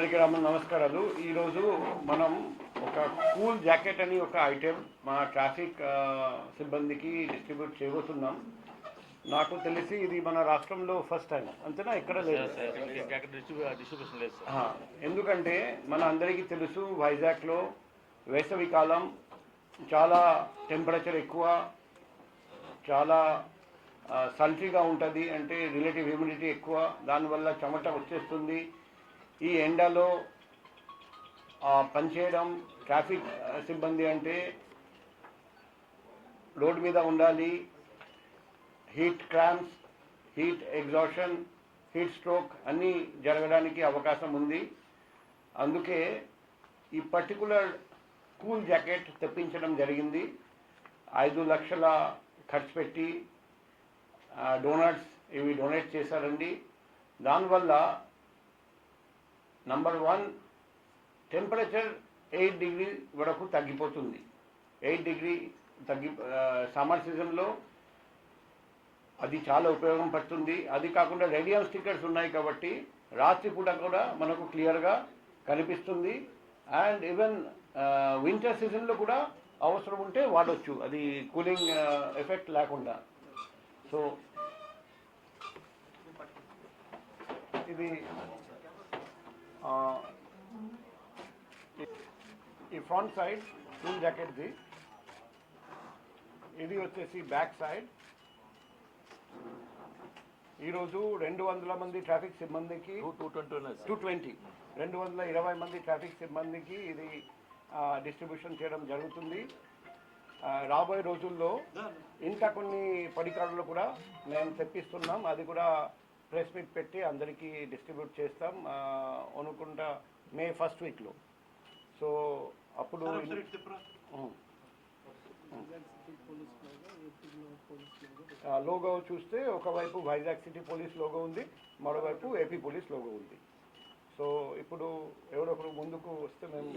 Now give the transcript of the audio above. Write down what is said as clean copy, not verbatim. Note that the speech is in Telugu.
అందరికీ నమస్కారాలు. ఈరోజు మనం ఒక కూల్ జాకెట్ అని ఒక ఐటెం మా ట్రాఫిక్ సిబ్బందికి డిస్ట్రిబ్యూట్ చేయబోతున్నాం. నాకు తెలిసి ఇది మన రాష్ట్రంలో ఫస్ట్ టైం, అంతేనా? ఎక్కడ లేదు. ఎందుకంటే మన అందరికీ తెలుసు, వైజాగ్లో వేసవికాలం, చాలా టెంపరేచర్ ఎక్కువ, చాలా సల్ఫీగా ఉంటుంది, అంటే రిలేటివ్ హ్యూమిడిటీ ఎక్కువ, దానివల్ల చెమట వచ్చేస్తుంది. ఈ ఎండలో పనిచేయడం ట్రాఫిక్ సిబ్బంది అంటే రోడ్ మీద ఉండాలి. Heat cramps, heat exhaustion, heat stroke అన్నీ జరగడానికి అవకాశం ఉంది. అందుకే ఈ పర్టికులర్ కూల్ జాకెట్ తెప్పించడం జరిగింది. 5 లక్షల ఖర్చు పెట్టి డోనట్స్ ఇవి డొనేట్ చేశారండి. దానివల్ల నంబర్ 1, టెంపరేచర్ 8 డిగ్రీ వరకు తగ్గిపోతుంది. 8 డిగ్రీ సమ్మర్ సీజన్లో అది చాలా ఉపయోగం పడుతుంది. అది కాకుండా రేడియం స్టిక్కర్స్ ఉన్నాయి కాబట్టి రాత్రిపూట కూడా మనకు క్లియర్గా కనిపిస్తుంది. అండ్ ఈవెన్ వింటర్ సీజన్లో కూడా అవసరం ఉంటే వాడవచ్చు, అది కూలింగ్ ఎఫెక్ట్ లేకుండా. సో ఇది ఈ ఫ్రంట్ సైడ్ కూల్ జాకెట్ది, ఇది వచ్చేసి బ్యాక్ సైడ్. ఈరోజు 200 మంది ట్రాఫిక్ సిబ్బందికి 220 మంది ట్రాఫిక్ సిబ్బందికి ఇది డిస్ట్రిబ్యూషన్ చేయడం జరుగుతుంది. రాబోయే రోజుల్లో ఇంకా కొన్ని పరికరాలు కూడా మేము తెప్పిస్తున్నాం. అది కూడా ప్రెస్ మీట్ పెట్టి అందరికీ డిస్ట్రిబ్యూట్ చేస్తాం అనుకుంటా మే ఫస్ట్ వీక్లో. సో అప్పుడు లోగో చూస్తే ఒకవైపు వైజాగ్ సిటీ పోలీస్ లోగో ఉంది, మరోవైపు ఏపీ పోలీస్ లోగో ఉంది. సో ఇప్పుడు ఎవరొకరు ముందుకు వస్తే మేము